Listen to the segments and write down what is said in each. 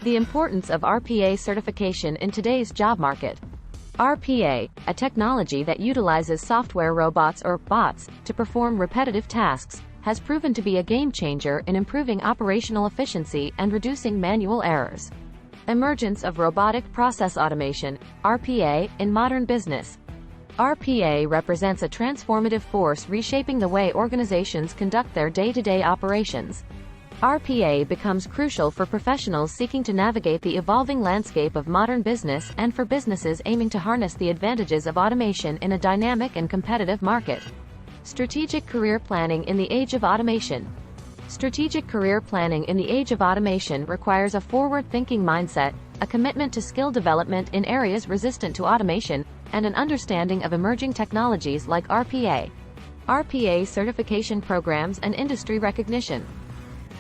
The importance of RPA certification in today's job market. RPA, a technology that utilizes software robots or bots to perform repetitive tasks, has proven to be a game changer in improving operational efficiency and reducing manual errors. Emergence of robotic process automation, RPA, in modern business. RPA represents a transformative force reshaping the way organizations conduct their day-to-day operations. RPA becomes crucial for professionals seeking to navigate the evolving landscape of modern business and for businesses aiming to harness the advantages of automation in a dynamic and competitive market. Strategic career planning in the age of automation. Strategic career planning in the age of automation requires a forward-thinking mindset, a commitment to skill development in areas resistant to automation, and an understanding of emerging technologies like RPA. RPA certification programs and industry recognition.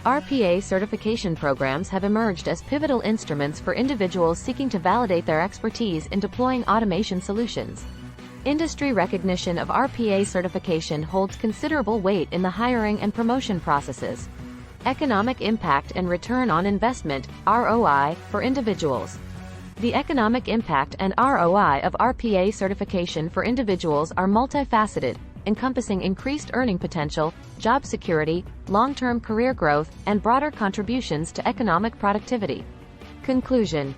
RPA certification programs have emerged as pivotal instruments for individuals seeking to validate their expertise in deploying automation solutions. Industry recognition of RPA certification holds considerable weight in the hiring and promotion processes. Economic impact and return on investment, ROI, for individuals. The economic impact and ROI of RPA certification for individuals are multifaceted, encompassing increased earning potential, job security, long-term career growth, and broader contributions to economic productivity. Conclusion.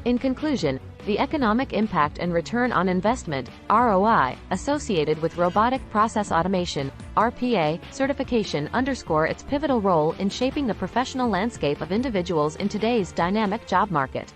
In conclusion, the economic impact and return on investment, ROI, associated with robotic process automation, RPA, certification underscore its pivotal role in shaping the professional landscape of individuals in today's dynamic job market.